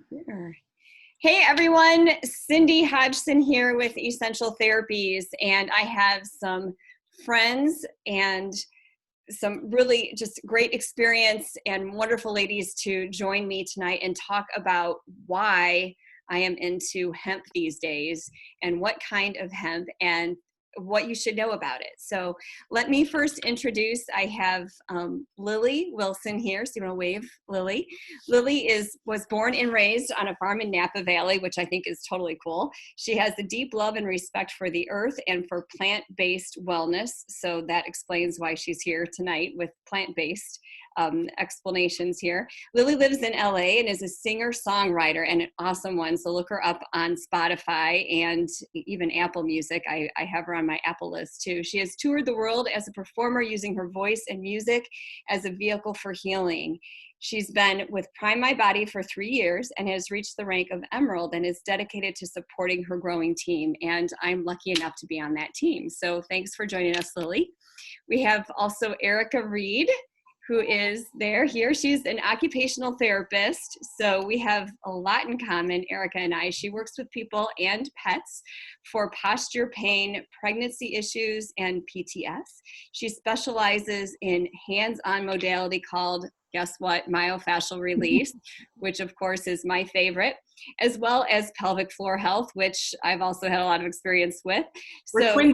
Sure. Hey everyone, Cindy Hodgson here with Essential Therapies, and I have some friends and some really just great experience and wonderful ladies to join me tonight and talk about why I am into hemp these days and what kind of hemp and what you should know about it. So let me first introduce, I have Lily Wilson here. So you want to wave, Lily? Lily was born and raised on a farm in Napa Valley, which I think is totally cool. She has a deep love and respect for the earth and for plant-based wellness. So that explains why she's here tonight with plant-based explanations here. Lily lives in LA and is a singer-songwriter and an awesome one. So look her up on Spotify and even Apple Music. I have her on my Apple list too. She has toured the world as a performer using her voice and music as a vehicle for healing. She's been with Prime My Body for 3 years and has reached the rank of Emerald and is dedicated to supporting her growing team. And I'm lucky enough to be on that team. So thanks for joining us, Lily. We have also Erica Reid, who is here. She's an occupational therapist. So we have a lot in common, Erica and I. She works with people and pets for posture pain, pregnancy issues, and PTS. She specializes in hands-on modality called, guess what, myofascial release, which of course is my favorite, as well as pelvic floor health, which I've also had a lot of experience with. We're Erica,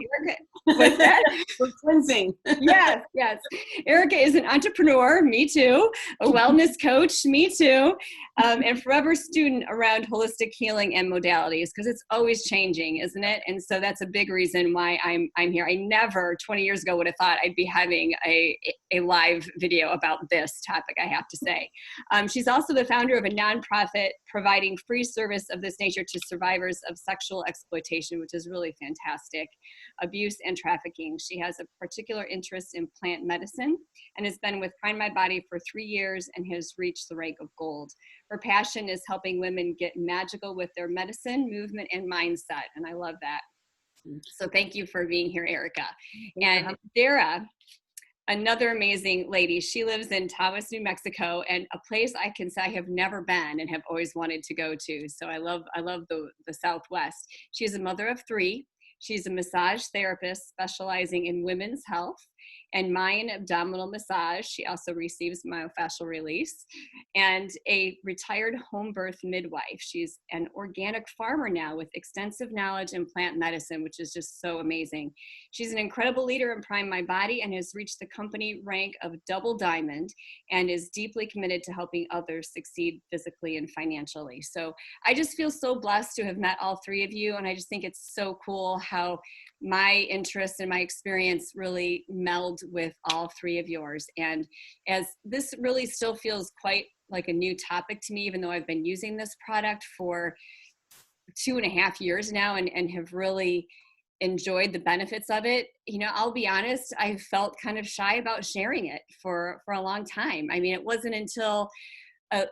what's that? We're cleansing. Yes, yes. Erica is an entrepreneur, me too, a wellness coach, me too, and forever student around holistic healing and modalities, because it's always changing, isn't it? And so that's a big reason why I'm here. I never 20 years ago would have thought I'd be having a live video about this topic, I have to say. She's also the founder of a nonprofit providing free service of this nature to survivors of sexual exploitation, which is really fantastic, abuse and trafficking. She has a particular interest in plant medicine and has been with Prime My Body for 3 years and has reached the rank of gold. Her passion is helping women get magical with their medicine, movement, and mindset, and I love that. So thank you for being here, Erica. And Dara, another amazing lady. She lives in Taos, New Mexico, and a place I can say I have never been and have always wanted to go to. So I love the Southwest. She's a mother of 3. She's a massage therapist specializing in women's health and Mayan abdominal massage. She also receives myofascial release, and a retired home birth midwife. She's an organic farmer now with extensive knowledge in plant medicine, which is just so amazing. She's an incredible leader in Prime My Body and has reached the company rank of double diamond and is deeply committed to helping others succeed physically and financially. So I just feel so blessed to have met all 3 of you, and I just think it's so cool how my interest and my experience really meld with all 3 of yours. And as this really still feels quite like a new topic to me, even though I've been using this product for 2.5 years now and have really enjoyed the benefits of it, I'll be honest, I felt kind of shy about sharing it for a long time. I mean, it wasn't until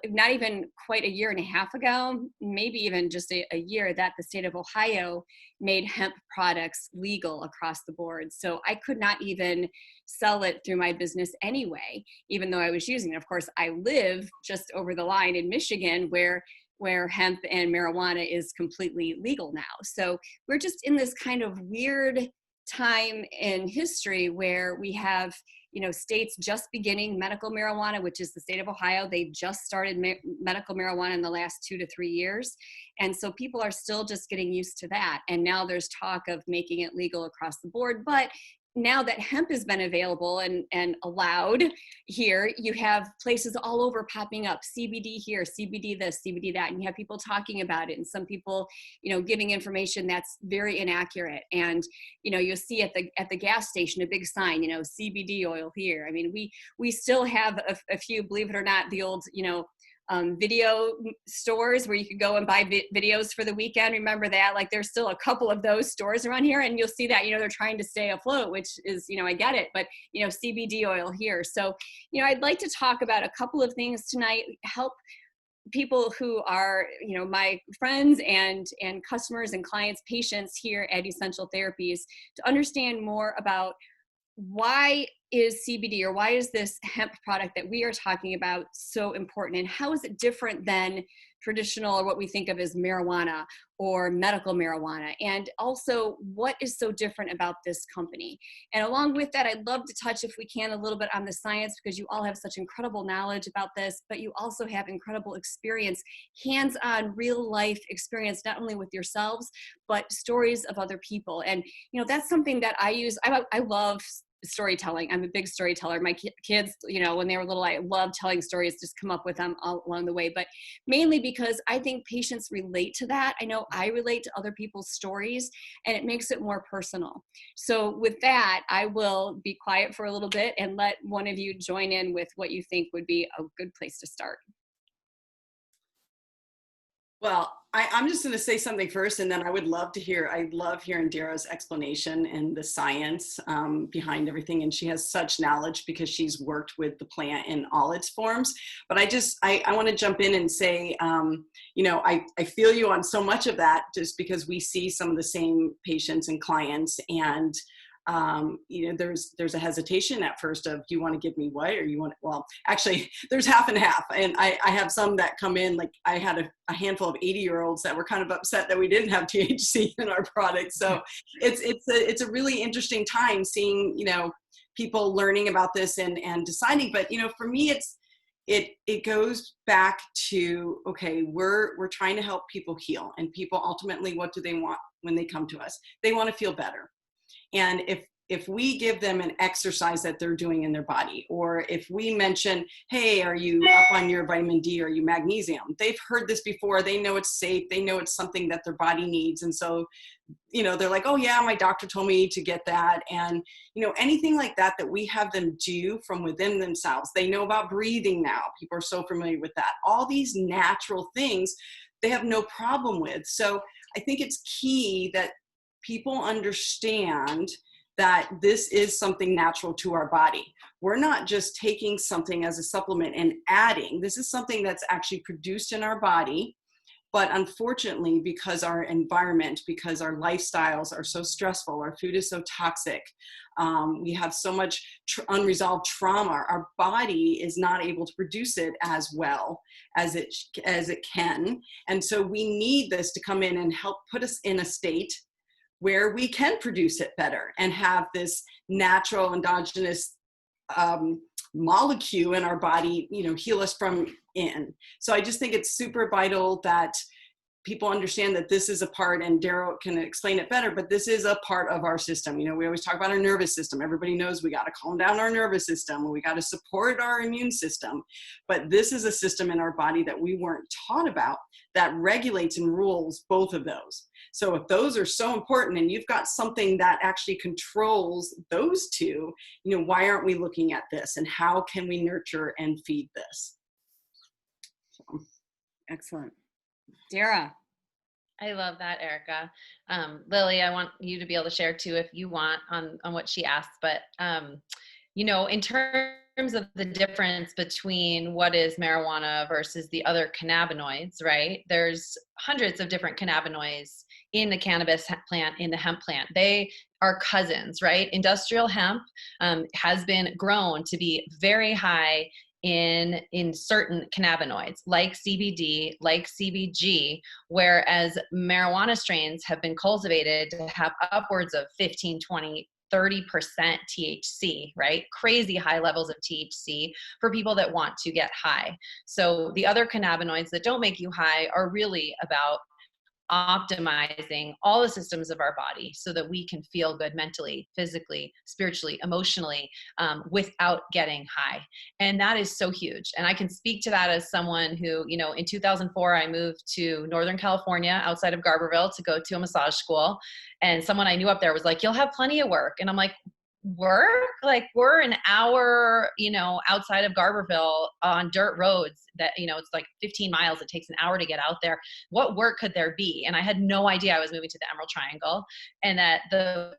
not even quite a year and a half ago, maybe even just a year, that the state of Ohio made hemp products legal across the board. So I could not even sell it through my business anyway, even though I was using it. Of course, I live just over the line in Michigan where hemp and marijuana is completely legal now. So we're just in this kind of weird time in history where we have states just beginning medical marijuana, which is the state of Ohio. They've just started medical marijuana in the last 2 to 3 years. And so people are still just getting used to that. And now there's talk of making it legal across the board. But now that hemp has been available and allowed here, you have places all over popping up, CBD here, CBD this, CBD that, and you have people talking about it, and some people, giving information that's very inaccurate. And, you'll see at the gas station, a big sign, CBD oil here. I mean, we still have a few, believe it or not, the old, video stores where you could go and buy videos for the weekend. Remember that? Like, there's still a couple of those stores around here, and you'll see that, they're trying to stay afloat, which is, I get it, but, CBD oil here. So, I'd like to talk about a couple of things tonight, help people who are, my friends and customers and clients, patients here at Essential Therapies, to understand more about why is CBD, or why is this hemp product that we are talking about so important? And how is it different than traditional, or what we think of as marijuana or medical marijuana? And also, what is so different about this company? And along with that, I'd love to touch, if we can, a little bit on the science, because you all have such incredible knowledge about this, but you also have incredible experience, hands-on, real life experience, not only with yourselves, but stories of other people. And, that's something that I use. I love storytelling. I'm a big storyteller. My kids, when they were little, I loved telling stories, just come up with them all along the way, but mainly because I think patients relate to that. I know I relate to other people's stories, and it makes it more personal. So with that, I will be quiet for a little bit and let one of you join in with what you think would be a good place to start. Well, I'm just going to say something first, and then I love hearing Dara's explanation and the science behind everything. And she has such knowledge because she's worked with the plant in all its forms. But I want to jump in and say, I feel you on so much of that, just because we see some of the same patients and clients, and there's a hesitation at first of, do you want to give me what, or you want, well, actually there's half and half. And I have some that come in, like I had a handful of 80-year-olds that were kind of upset that we didn't have THC in our product. So it's a really interesting time seeing, people learning about this and deciding. But, for me, it goes back to, okay, we're trying to help people heal, and people ultimately, what do they want when they come to us? They want to feel better. And if we give them an exercise that they're doing in their body, or if we mention, hey, are you up on your vitamin D, or you magnesium? They've heard this before. They know it's safe. They know it's something that their body needs. And so, they're like, oh yeah, my doctor told me to get that. And, anything like that we have them do from within themselves. They know about breathing now. People are so familiar with that. All these natural things they have no problem with. So I think it's key that people understand that this is something natural to our body. We're not just taking something as a supplement and adding. This is something that's actually produced in our body. But unfortunately, because our environment, because our lifestyles are so stressful, our food is so toxic, we have so much unresolved trauma, our body is not able to produce it as well as it can. And so we need this to come in and help put us in a state where we can produce it better and have this natural endogenous molecule in our body, heal us from in. So I just think it's super vital that people understand that this is a part, and Dara can explain it better, but this is a part of our system. We always talk about our nervous system. Everybody knows we got to calm down our nervous system, and we got to support our immune system. But this is a system in our body that we weren't taught about that regulates and rules both of those. So if those are so important, and you've got something that actually controls those two, why aren't we looking at this, and how can we nurture and feed this? So. Excellent. Dara. I love that, Erica. Lily, I want you to be able to share too, if you want, on what she asked. But, in terms of the difference between what is marijuana versus the other cannabinoids, right? There's hundreds of different cannabinoids in the cannabis plant, in the hemp plant. They are cousins, right? Industrial hemp has been grown to be very high in certain cannabinoids like CBD, like CBG, whereas marijuana strains have been cultivated to have upwards of 15, 20, 30% THC, right? Crazy high levels of THC for people that want to get high. So the other cannabinoids that don't make you high are really about optimizing all the systems of our body so that we can feel good mentally, physically, spiritually, emotionally, without getting high. And that is so huge. And I can speak to that as someone who, in 2004, I moved to Northern California outside of Garberville to go to a massage school. And someone I knew up there was like, you'll have plenty of work. And I'm like, work? Like, we're an hour, outside of Garberville on dirt roads that, it's like 15 miles. It takes an hour to get out there. What work could there be? And I had no idea I was moving to the Emerald Triangle, and that the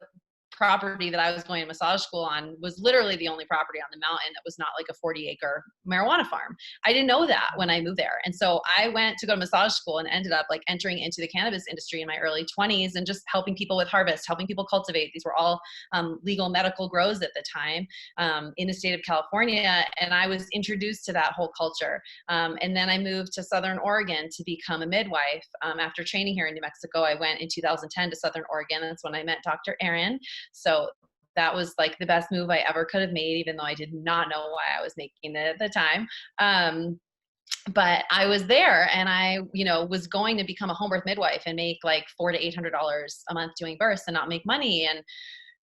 property that I was going to massage school on was literally the only property on the mountain that was not like a 40-acre marijuana farm. I didn't know that when I moved there. And so I went to go to massage school and ended up like entering into the cannabis industry in my early 20s and just helping people with harvest, helping people cultivate. These were all legal medical grows at the time in the state of California. And I was introduced to that whole culture. And then I moved to Southern Oregon to become a midwife. After training here in New Mexico, I went in 2010 to Southern Oregon. That's when I met Dr. Aaron. So that was like the best move I ever could have made, even though I did not know why I was making it at the time. But I was there and I, was going to become a home birth midwife and make like $400 to $800 a month doing births and not make money.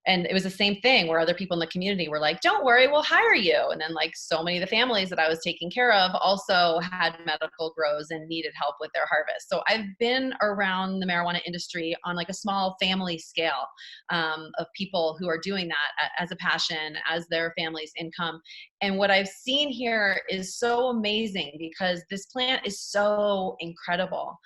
And it was the same thing where other people in the community were like, don't worry, we'll hire you. And then like so many of the families that I was taking care of also had medical grows and needed help with their harvest. So I've been around the marijuana industry on like a small family scale of people who are doing that as a passion, as their family's income. And what I've seen here is so amazing because this plant is so incredible.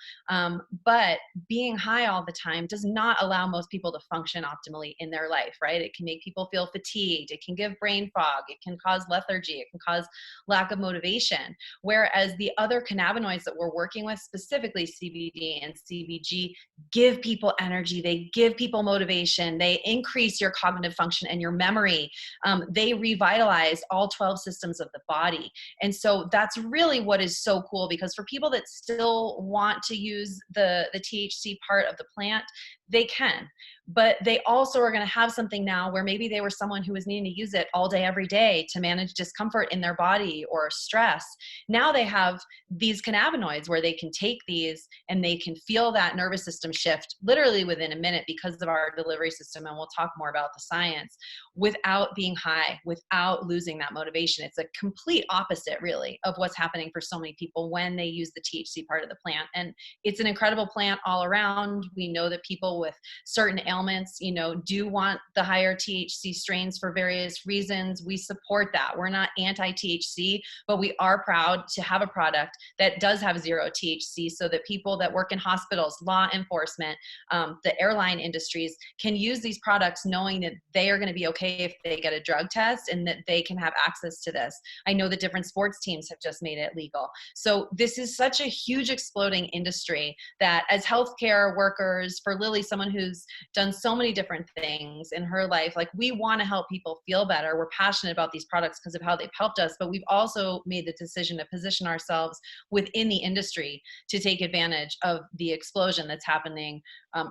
But being high all the time does not allow most people to function optimally in their life, right? It can make people feel fatigued. It can give brain fog. It can cause lethargy. It can cause lack of motivation. Whereas the other cannabinoids that we're working with, specifically CBD and CBG, give people energy. They give people motivation. They increase your cognitive function and your memory. They revitalize all 12 systems of the body. And so that's really what is so cool, because for people that still want to use the THC part of the plant, they can. But they also are going to have something now where maybe they were someone who was needing to use it all day, every day to manage discomfort in their body or stress. Now they have these cannabinoids where they can take these and they can feel that nervous system shift literally within a minute because of our delivery system. And we'll talk more about the science, without being high, without losing that motivation. It's a complete opposite really of what's happening for so many people when they use the THC part of the plant. And it's an incredible plant all around. We know that people with certain ailments, do want the higher THC strains for various reasons. We support that. We're not anti-THC, but we are proud to have a product that does have zero THC so that people that work in hospitals, law enforcement, the airline industries can use these products knowing that they are going to be okay if they get a drug test and that they can have access to this. I know that different sports teams have just made it legal. So this is such a huge exploding industry that as healthcare workers, for Lily, someone who's done so many different things in her life, like we want to help people feel better. We're passionate about these products because of how they've helped us, but we've also made the decision to position ourselves within the industry to take advantage of the explosion that's happening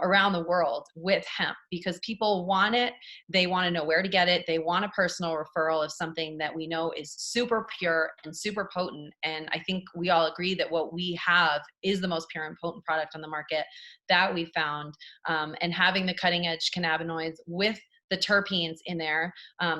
around the world with hemp, because people want it. They want to know where to get it. They want a personal referral of something that we know is super pure and super potent. And I think we all agree that what we have is the most pure and potent product on the market that we found. And having the cutting edge cannabinoids with the terpenes in there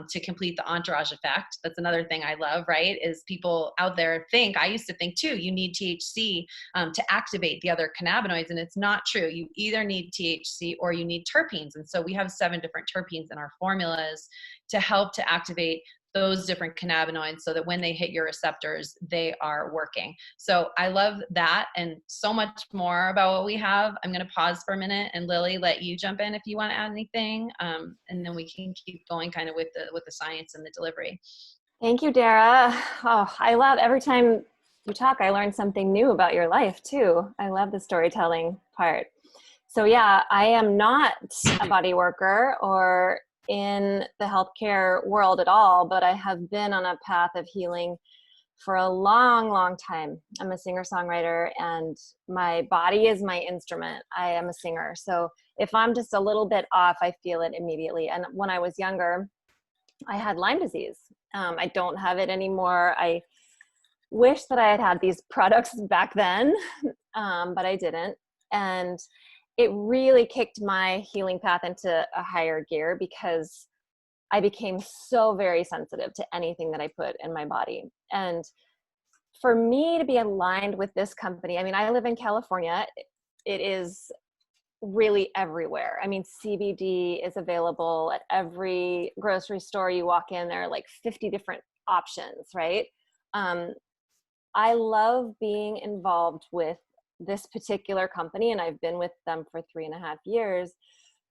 to complete the entourage effect. That's another thing I love, right? Is people out there think, I used to think too, you need THC to activate the other cannabinoids, and it's not true. You either need THC or you need terpenes. And so we have 7 different terpenes in our formulas to help to activate those different cannabinoids so that when they hit your receptors, they are working. So I love that and so much more about what we have. I'm going to pause for a minute and Lily, let you jump in if you want to add anything. And then we can keep going kind of with the science and the delivery. Thank you, Dara. Oh, I love every time you talk, I learn something new about your life too. I love the storytelling part. So yeah, I am not a body worker or in the healthcare world at all, but I have been on a path of healing for a long, long time. I'm a singer-songwriter and my body is my instrument. I am a singer. So if I'm just a little bit off, I feel it immediately. And when I was younger, I had Lyme disease. I don't have it anymore. I wish that I had had these products back then, but I didn't. And it really kicked my healing path into a higher gear because I became so very sensitive to anything that I put in my body. And for me to be aligned with this company, I mean, I live in California. It is really everywhere. I mean, CBD is available at every grocery store you walk in. There are like 50 different options, right? I love being involved with this particular company, and I've been with them for 3.5 years,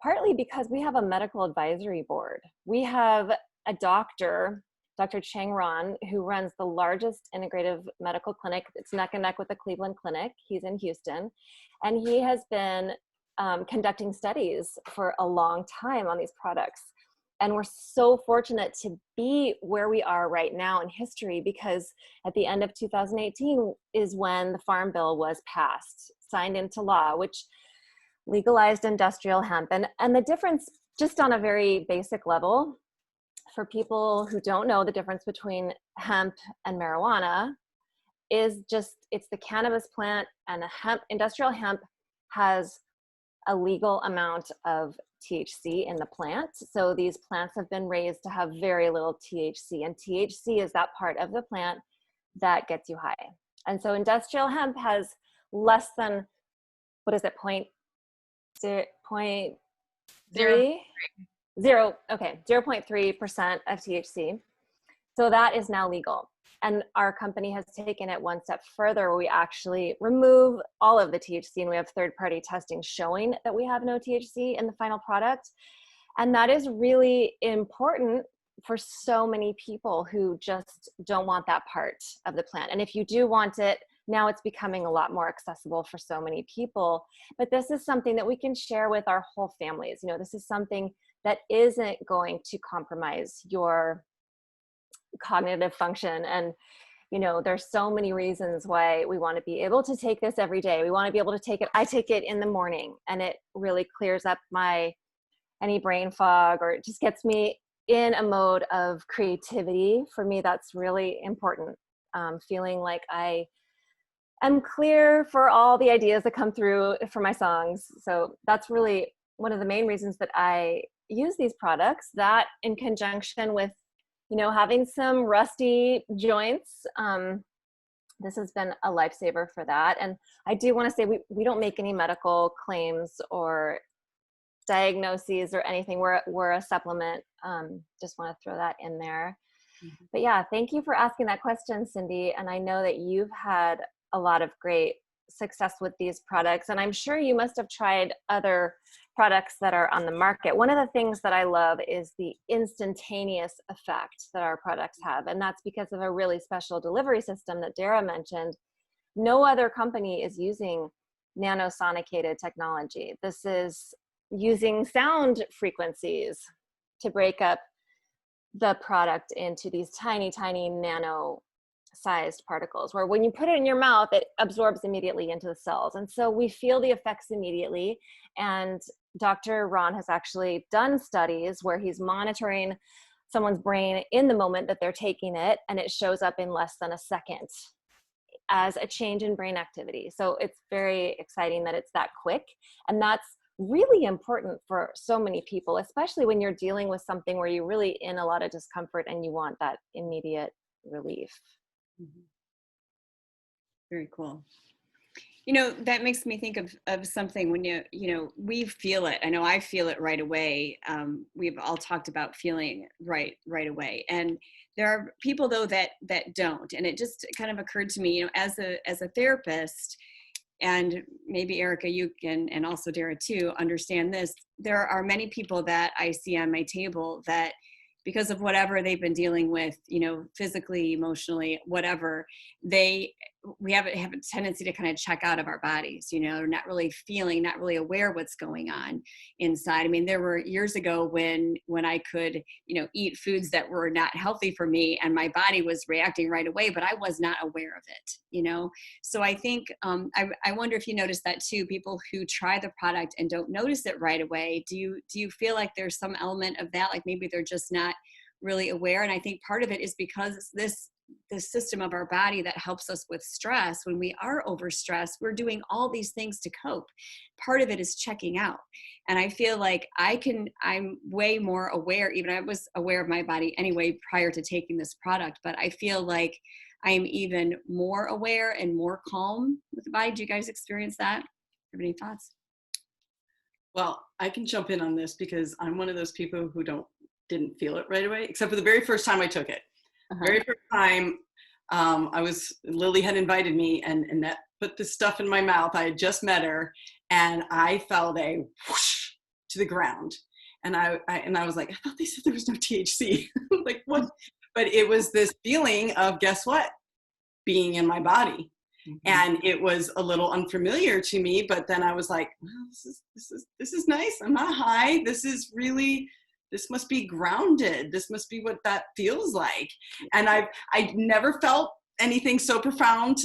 partly because we have a medical advisory board. We have a doctor, Dr. Chang Ron, who runs the largest integrative medical clinic. It's neck and neck with the Cleveland Clinic. He's in Houston. And he has been conducting studies for a long time on these products. And we're so fortunate to be where we are right now in history, because at the end of 2018 is when the Farm Bill was passed, signed into law, which legalized industrial hemp. And the difference, just on a very basic level, for people who don't know the difference between hemp and marijuana, is just, it's the cannabis plant, and industrial hemp has a legal amount of THC in the plant. So these plants have been raised to have very little THC, and THC is that part of the plant that gets you high. And so industrial hemp has less than, what is it, 0.3% of THC. So that is now legal. And our company has taken it one step further, where we actually remove all of the THC, and we have third-party testing showing that we have no THC in the final product. And that is really important for so many people who just don't want that part of the plant. And if you do want it, now it's becoming a lot more accessible for so many people. But this is something that we can share with our whole families. You know, this is something that isn't going to compromise your cognitive function. And, you know, there's so many reasons why we want to be able to take this every day. We want to be able to take it. I take it in the morning, and it really clears up any brain fog, or it just gets me in a mode of creativity. For me, that's really important. Feeling like I am clear for all the ideas that come through for my songs. So that's really one of the main reasons that I use these products, that in conjunction with, you know, having some rusty joints. This has been a lifesaver for that. And I do want to say we don't make any medical claims or diagnoses or anything. We're a supplement. Just want to throw that in there. Mm-hmm. But yeah, thank you for asking that question, Cindy. And I know that you've had a lot of great success with these products, and I'm sure you must have tried other products that are on the market. One of the things that I love is the instantaneous effect that our products have, and that's because of a really special delivery system that Dara mentioned. No other company is using nanosonicated technology. This is using sound frequencies to break up the product into these tiny, tiny nano sized particles, where when you put it in your mouth, it absorbs immediately into the cells. And so we feel the effects immediately. And Dr. Ron has actually done studies where he's monitoring someone's brain in the moment that they're taking it, and it shows up in less than a second as a change in brain activity. So it's very exciting that it's that quick. And that's really important for so many people, especially when you're dealing with something where you're really in a lot of discomfort and you want that immediate relief. Mm-hmm. Very cool. You know, that makes me think of something when you know, we feel it. I know I feel it right away. We've all talked about feeling right away. And there are people though that don't. And it just kind of occurred to me, you know, as a therapist, and maybe Erica, you can, and also Dara too, understand this. There are many people that I see on my table that, because of whatever they've been dealing with, you know, physically, emotionally, whatever, we have a tendency to kind of check out of our bodies, you know, not really feeling, not really aware what's going on inside. I mean, there were years ago when I could, you know, eat foods that were not healthy for me, and my body was reacting right away, but I was not aware of it, you know? So I think, I wonder if you notice that too, people who try the product and don't notice it right away. Do you feel like there's some element of that? Like maybe they're just not really aware. And I think part of it is because this system of our body that helps us with stress, when we are overstressed, we're doing all these things to cope. Part of it is checking out. And I feel like I'm way more aware, even I was aware of my body anyway prior to taking this product, but I feel like I am even more aware and more calm with the body. Do you guys experience that? Have any thoughts? Well, I can jump in on this because I'm one of those people who didn't feel it right away, except for the very first time I took it. Uh-huh. Very first time, Lily had invited me and that put this stuff in my mouth. I had just met her, and I felt a whoosh to the ground. And I was like, I thought they said there was no THC. Like what? But it was this feeling of, guess what? Being in my body. Mm-hmm. And it was a little unfamiliar to me, but then I was like, well, this is nice. I'm not high. This must be grounded. This must be what that feels like. And I never felt anything so profound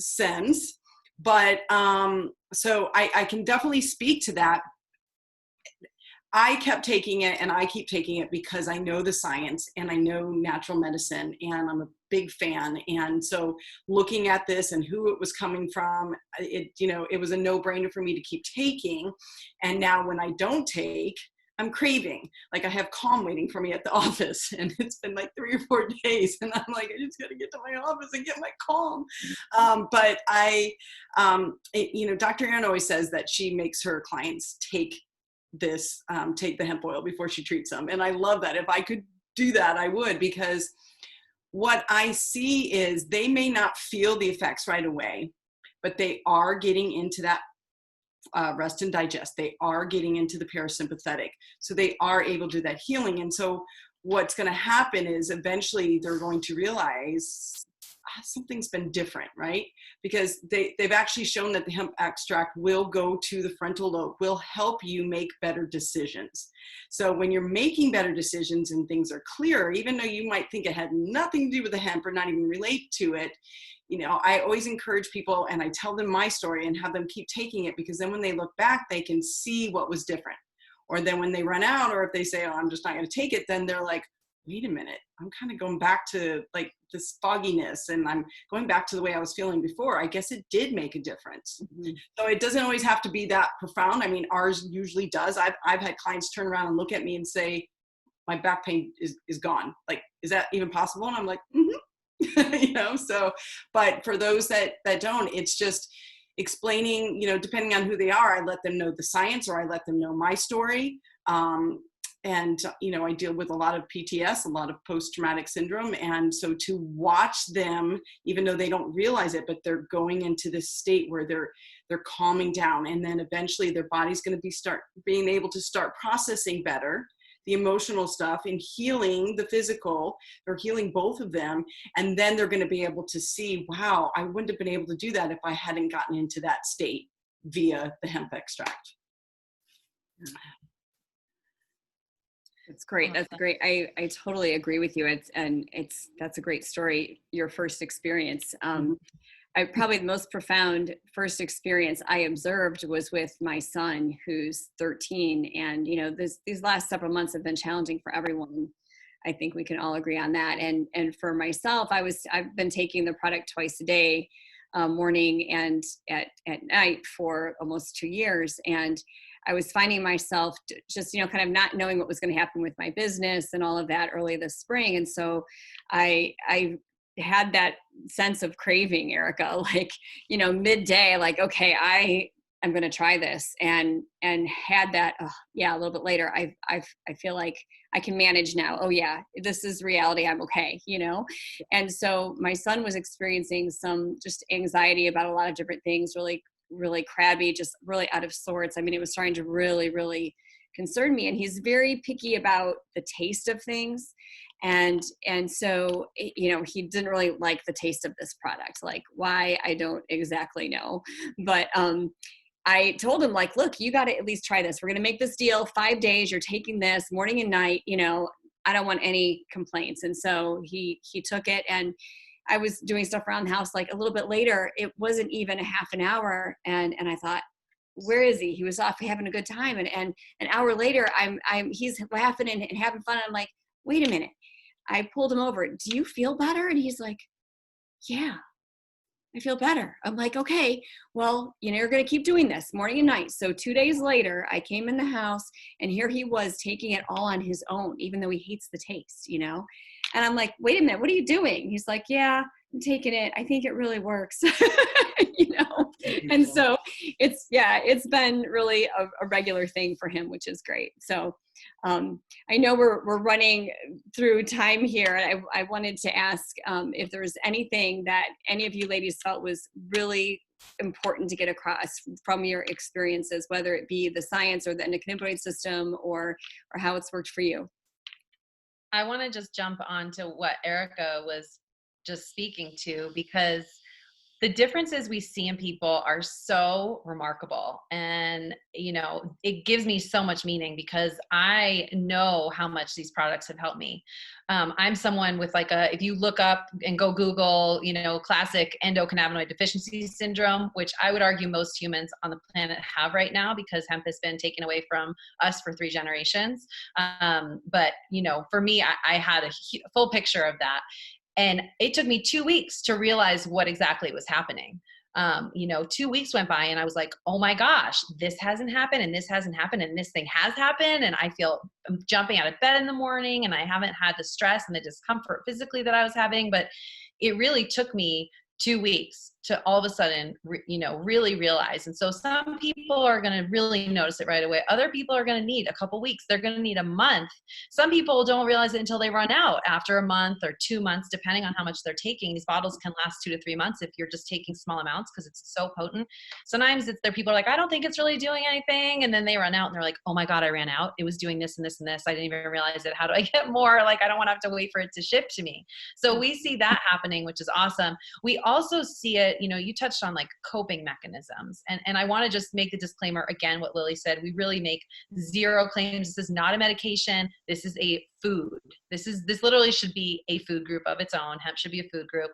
since, but so I can definitely speak to that. I kept taking it, and I keep taking it because I know the science and I know natural medicine, and I'm a big fan. And so looking at this and who it was coming from, it was a no-brainer for me to keep taking. And now when I don't take, I'm craving. Like I have Calm waiting for me at the office, and it's been like 3 or 4 days, and I'm like, I just got to get to my office and get my Calm. But Dr. Erin always says that she makes her clients take the hemp oil before she treats them. And I love that. If I could do that, I would, because what I see is they may not feel the effects right away, but they are getting into that rest and digest. They are getting into the parasympathetic. So they are able to do that healing. And so what's going to happen is eventually they're going to realize something's been different, right? Because they've actually shown that the hemp extract will go to the frontal lobe, will help you make better decisions. So when you're making better decisions and things are clearer, even though you might think it had nothing to do with the hemp or not even relate to it, I always encourage people, and I tell them my story and have them keep taking it, because then when they look back, they can see what was different. Or then when they run out, or if they say, oh, I'm just not going to take it, then they're like, wait a minute, I'm kind of going back to like this fogginess, and I'm going back to the way I was feeling before. I guess it did make a difference. Mm-hmm. So it doesn't always have to be that profound. I mean, ours usually does. I've had clients turn around and look at me and say, my back pain is gone. Like, is that even possible? And I'm like, mm-hmm. So, but for those that don't, it's just explaining, depending on who they are, I let them know the science, or I let them know my story. And, I deal with a lot of PTS, a lot of post-traumatic syndrome. And so to watch them, even though they don't realize it, but they're going into this state where they're calming down. And then eventually their body's going to start being able to start processing better the emotional stuff and healing the physical, or healing both of them. And then they're going to be able to see, wow, I wouldn't have been able to do that if I hadn't gotten into that state via the hemp extract. That's great. That's great. I totally agree with you. That's a great story. Your first experience. Probably the most profound first experience I observed was with my son, who's 13. And, these last several months have been challenging for everyone. I think we can all agree on that. And for myself, I've been taking the product twice a day, morning and at night for almost 2 years. And I was finding myself just, kind of not knowing what was going to happen with my business and all of that early this spring. And so I had that sense of craving, Erica, like, midday, like, okay, I'm going to try this, and had that, a little bit later, I feel like I can manage now. Oh yeah, this is reality. I'm okay, And so my son was experiencing some just anxiety about a lot of different things, really crabby, just really out of sorts. I mean, it was starting to really, really concern me. And he's very picky about the taste of things. And so, he didn't really like the taste of this product. Like, why, I don't exactly know. But I told him, like, look, you got to at least try this. We're going to make this deal, 5 days, you're taking this morning and night, I don't want any complaints. And so he took it, and I was doing stuff around the house. Like a little bit later, it wasn't even a half an hour. And I thought, where is he? He was off having a good time. And an hour later, he's laughing and having fun. I'm like, wait a minute. I pulled him over. Do you feel better? And he's like, yeah, I feel better. I'm like, okay, well, you're going to keep doing this morning and night. So 2 days later, I came in the house, and here he was taking it all on his own, even though he hates the taste, And I'm like, wait a minute, what are you doing? He's like, yeah, I'm taking it. I think it really works, And so it's been really a regular thing for him, which is great. So I know we're running through time here. I wanted to ask if there was anything that any of you ladies felt was really important to get across from your experiences, whether it be the science or the endocannabinoid system or how it's worked for you? I want to just jump on to what Erica was just speaking to, because the differences we see in people are so remarkable. And, you know, it gives me so much meaning because I know how much these products have helped me. I'm someone with if you look up and go Google, you know, classic endocannabinoid deficiency syndrome, which I would argue most humans on the planet have right now because hemp has been taken away from us for 3 generations. But, you know, for me, I had a full picture of that. And it took me 2 weeks to realize what exactly was happening. You know, 2 weeks went by and I was like, oh my gosh, this hasn't happened and this hasn't happened and this thing has happened. And I'm jumping out of bed in the morning and I haven't had the stress and the discomfort physically that I was having. But it really took me 2 weeks to all of a sudden, you know, really realize. And so some people are going to really notice it right away. Other people are going to need a couple weeks. They're going to need a month. Some people don't realize it until they run out after a month or 2 months, depending on how much they're taking. These bottles can last 2 to 3 months if you're just taking small amounts because it's so potent. Sometimes people are like, I don't think it's really doing anything. And then they run out and they're like, oh my God, I ran out. It was doing this and this and this. I didn't even realize it. How do I get more? Like, I don't want to have to wait for it to ship to me. So we see that happening, which is awesome. We also see it, you know, you touched on coping mechanisms. And I want to just make the disclaimer again, what Lily said, we really make zero claims. This is not a medication. This is a food. This literally should be a food group of its own. Hemp should be a food group.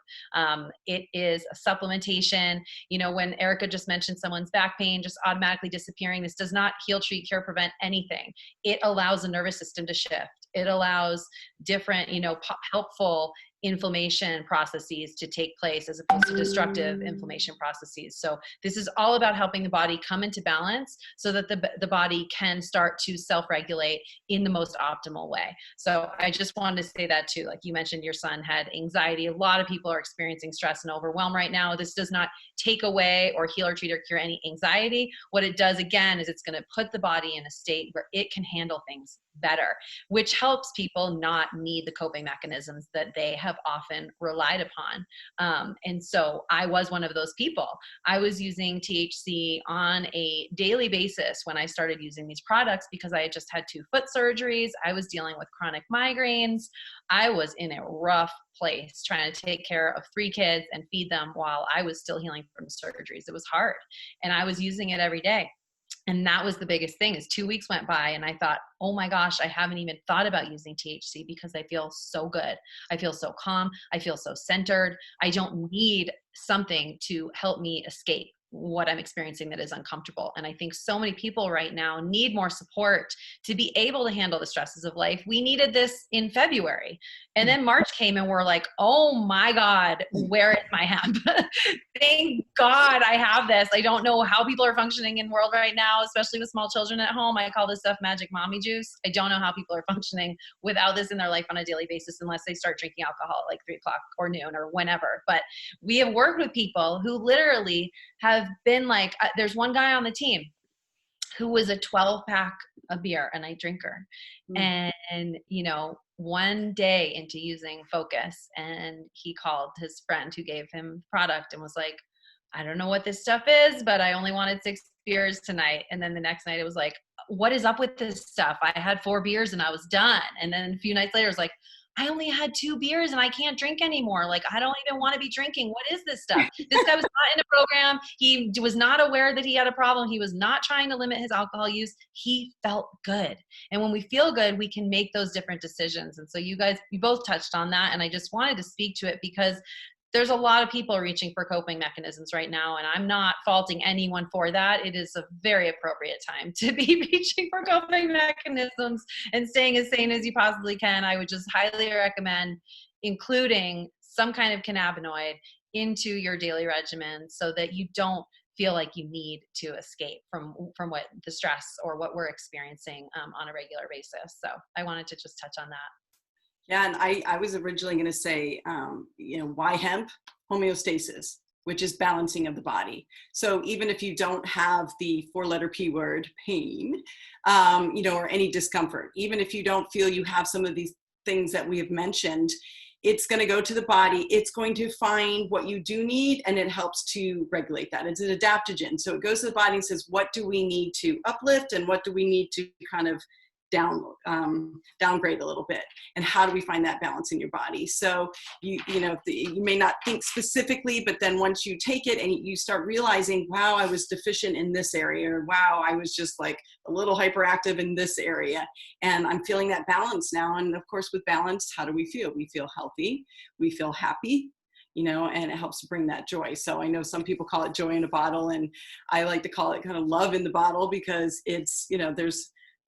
It is a supplementation. You know, when Erica just mentioned someone's back pain just automatically disappearing, this does not heal, treat, cure, prevent anything. It allows the nervous system to shift. It allows different, you know, helpful inflammation processes to take place as opposed to destructive inflammation processes. So this is all about helping the body come into balance so that the body can start to self-regulate in the most optimal way. So I just wanted to say that too. Like you mentioned, your son had anxiety. A lot of people are experiencing stress and overwhelm right now. This does not take away or heal or treat or cure any anxiety. What it does, again, is it's going to put the body in a state where it can handle things better, which helps people not need the coping mechanisms that they have often relied upon. And so I was one of those people. I was using THC on a daily basis when I started using these products because I had just had 2 foot surgeries. I was dealing with chronic migraines. I was in a rough place trying to take care of 3 kids and feed them while I was still healing from surgeries. It was hard. And I was using it every day. And that was the biggest thing is 2 weeks went by and I thought, oh my gosh, I haven't even thought about using THC because I feel so good. I feel so calm. I feel so centered. I don't need something to help me escape what I'm experiencing that is uncomfortable. And I think so many people right now need more support to be able to handle the stresses of life. We needed this in February. And then March came and we're like, oh my God, where is my hemp? Thank God I have this. I don't know how people are functioning in the world right now, especially with small children at home. I call this stuff magic mommy juice. I don't know how people are functioning without this in their life on a daily basis unless they start drinking alcohol at like 3 o'clock or noon or whenever. But we have worked with people who literally have been like, there's one guy on the team who was a 12-pack of beer, a night drinker. And, you know, one day into using Focus, and he called his friend who gave him product and was like, I don't know what this stuff is, but I only wanted 6 beers tonight. And then the next night it was like, what is up with this stuff? I had 4 beers and I was done. And then a few nights later it was like, I only had 2 beers and I can't drink anymore. Like, I don't even want to be drinking. What is this stuff? This guy was not in a program. He was not aware that he had a problem. He was not trying to limit his alcohol use. He felt good. And when we feel good, we can make those different decisions. And so you both touched on that. And I just wanted to speak to it because there's a lot of people reaching for coping mechanisms right now, and I'm not faulting anyone for that. It is a very appropriate time to be reaching for coping mechanisms and staying as sane as you possibly can. I would just highly recommend including some kind of cannabinoid into your daily regimen so that you don't feel like you need to escape from what the stress or what we're experiencing on a regular basis. So I wanted to just touch on that. Yeah, and I was originally going to say, you know, why hemp? Homeostasis, which is balancing of the body. So even if you don't have the 4-letter P word, pain, you know, or any discomfort, even if you don't feel you have some of these things that we have mentioned, it's going to go to the body. It's going to find what you do need, and it helps to regulate that. It's an adaptogen. So it goes to the body and says, what do we need to uplift, and what do we need to kind of downgrade a little bit, and how do we find that balance in your body? So you may not think specifically, but then once you take it and you start realizing, wow, I was deficient in this area, or wow, I was just like a little hyperactive in this area, and I'm feeling that balance now. And of course, with balance, how do we feel? We feel healthy, we feel happy, and it helps to bring that joy. So I know some people call it joy in a bottle, and I like to call it kind of love in the bottle, because it's,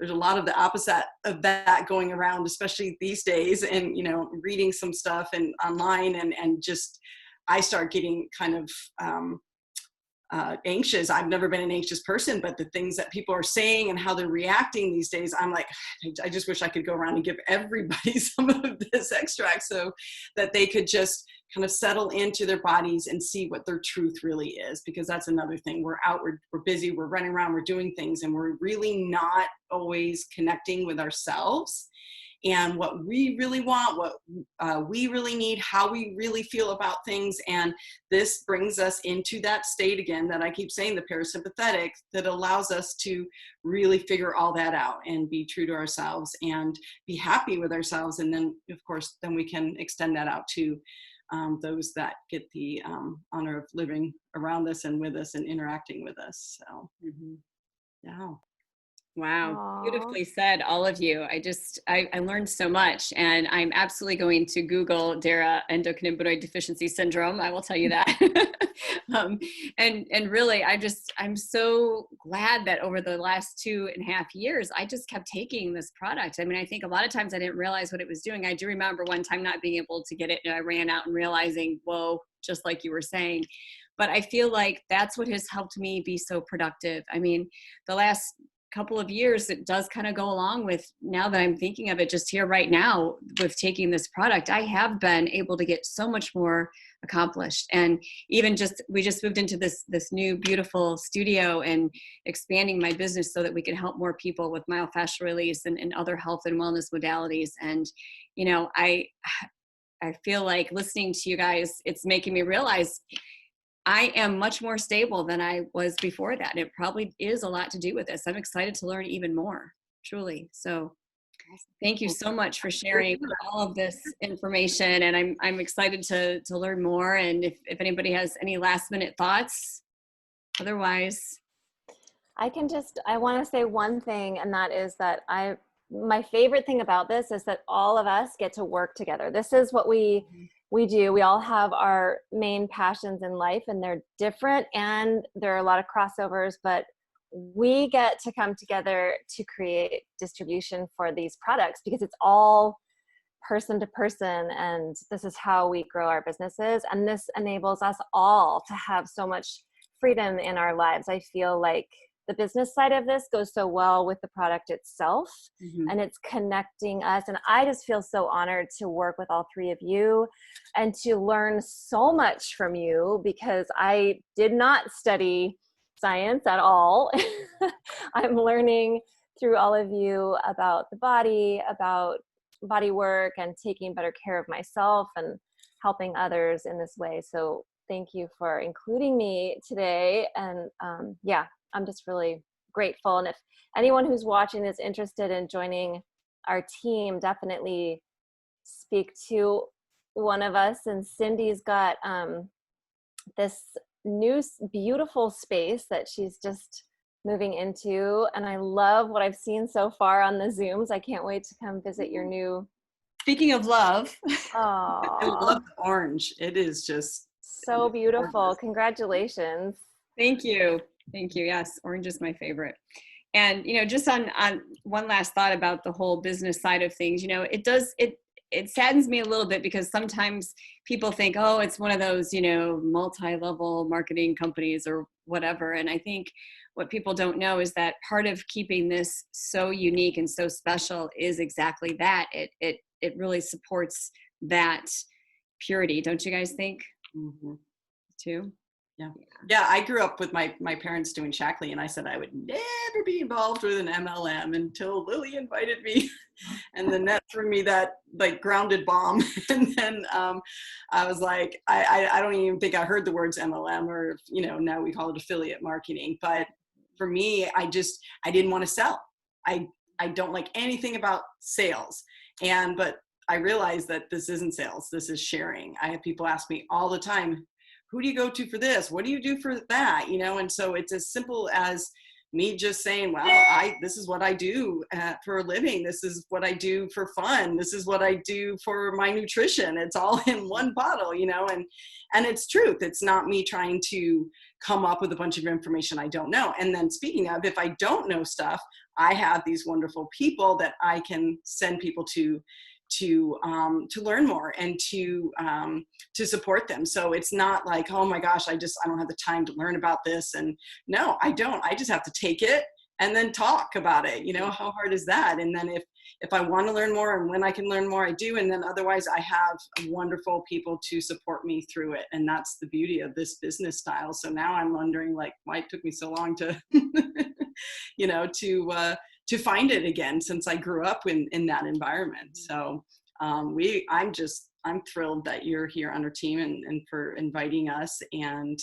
there's a lot of the opposite of that going around, especially these days, and, reading some stuff and online, and just, I start getting kind of anxious. I've never been an anxious person, but the things that people are saying and how they're reacting these days, I'm like, I just wish I could go around and give everybody some of this extract so that they could just kind of settle into their bodies and see what their truth really is. Because that's another thing. We're out, we're busy, we're running around, we're doing things, and we're really not always connecting with ourselves and what we really want, what we really need, how we really feel about things. And this brings us into that state again that I keep saying, the parasympathetic, that allows us to really figure all that out and be true to ourselves and be happy with ourselves. And then, of course, then we can extend that out to those that get the honor of living around us and with us and interacting with us. So, yeah. Wow. Aww. Beautifully said, all of you. I learned so much, and I'm absolutely going to Google Dara endocannabinoid deficiency syndrome. I will tell you that. And really, I'm so glad that over the last 2.5 years, I just kept taking this product. I mean, I think a lot of times I didn't realize what it was doing. I do remember one time not being able to get it, and I ran out and realizing, whoa, just like you were saying. But I feel like that's what has helped me be so productive. I mean, the last couple of years, it does kind of go along with, now that I'm thinking of it just here right now with taking this product, I have been able to get so much more accomplished. And even we just moved into this new beautiful studio and expanding my business so that we can help more people with myofascial release and other health and wellness modalities. And, I feel like listening to you guys, it's making me realize I am much more stable than I was before that. It probably is a lot to do with this. I'm excited to learn even more, truly. So thank you so much for sharing all of this information. And I'm excited to learn more. And if anybody has any last minute thoughts, otherwise. I want to say one thing, and that is that my favorite thing about this is that all of us get to work together. This is what we do. We all have our main passions in life, and they're different, and there are a lot of crossovers, but we get to come together to create distribution for these products, because it's all person to person, and this is how we grow our businesses. And this enables us all to have so much freedom in our lives. I feel like the business side of this goes so well with the product itself, and it's connecting us. And I just feel so honored to work with all three of you and to learn so much from you, because I did not study science at all. I'm learning through all of you about the body, about body work, and taking better care of myself and helping others in this way. So thank you for including me today. And I'm just really grateful. And if anyone who's watching is interested in joining our team, definitely speak to one of us. And Cindy's got this new beautiful space that she's just moving into. And I love what I've seen so far on the Zooms. I can't wait to come visit your new. Speaking of love. I love the orange. It is just so beautiful. gorgeous. Congratulations. Thank you. Thank you. Yes, orange is my favorite. And, just on one last thought about the whole business side of things, it saddens me a little bit, because sometimes people think, oh, it's one of those, multi-level marketing companies or whatever. And I think what people don't know is that part of keeping this so unique and so special is exactly that. It really supports that purity. Don't you guys think? Too? Yeah, I grew up with my parents doing Shackley, and I said I would never be involved with an MLM until Lily invited me. And then that threw me that like grounded bomb. And then I was like, I don't even think I heard the words MLM, or, now we call it affiliate marketing. But for me, I didn't want to sell. I don't like anything about sales. But I realized that this isn't sales. This is sharing. I have people ask me all the time, who do you go to for this? What do you do for that? And so it's as simple as me just saying, well, this is what I do for a living. This is what I do for fun. This is what I do for my nutrition. It's all in one bottle, and it's truth. It's not me trying to come up with a bunch of information I don't know. And then speaking of, if I don't know stuff, I have these wonderful people that I can send people to learn more and to support them. So it's not like, oh my gosh, I don't have the time to learn about this. And no, I don't. I just have to take it and then talk about it. How hard is that? And then if I want to learn more and when I can learn more, I do. And then otherwise I have wonderful people to support me through it. And that's the beauty of this business style. So now I'm wondering like why it took me so long to, to find it again, since I grew up in that environment. So I'm thrilled that you're here on our team and for inviting us. And,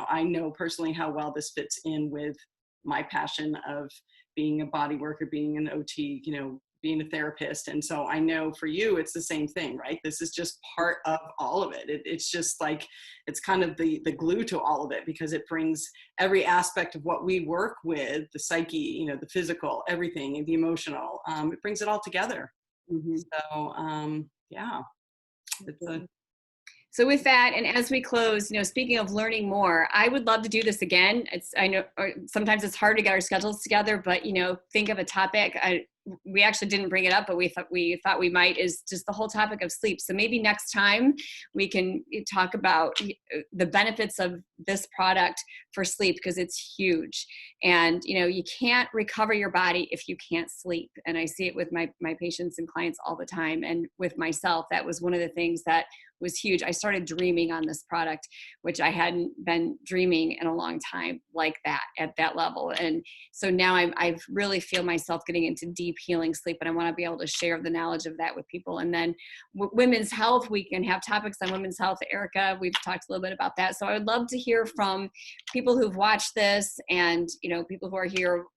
I know personally how well this fits in with my passion of being a body worker, being an OT, being a therapist. And so I know for you, it's the same thing, right? This is just part of all of it. It's just like, it's kind of the glue to all of it, because it brings every aspect of what we work with, the psyche, the physical, everything, the emotional, it brings it all together. Mm-hmm. So, yeah. So with that, and as we close, speaking of learning more, I would love to do this again. I know sometimes it's hard to get our schedules together, but think of a topic. We actually didn't bring it up, but we thought we might, is just the whole topic of sleep. So maybe next time we can talk about the benefits of this product for sleep, because it's huge. And you can't recover your body if you can't sleep. And I see it with my patients and clients all the time. And with myself, that was one of the things that was huge. I started dreaming on this product, which I hadn't been dreaming in a long time like that, at that level. And so now I really feel myself getting into deep healing sleep, and I want to be able to share the knowledge of that with people. And then women's health, we can have topics on women's health. Erica, we've talked a little bit about that. So I would love to hear from people who've watched this, and people who are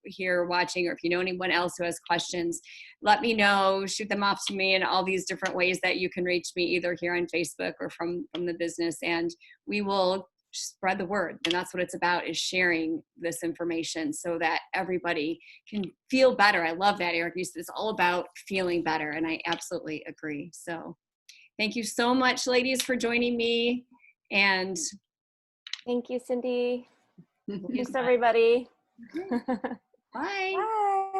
here watching, or if you know anyone else who has questions, let me know, shoot them off to me in all these different ways that you can reach me, either here on Facebook or from the business, and we will spread the word. And that's what it's about, is sharing this information so that everybody can feel better. I love that, Eric. It's all about feeling better, and I absolutely agree. So thank you so much, ladies, for joining me. And thank you, Cindy. Thanks, everybody. Bye. Bye.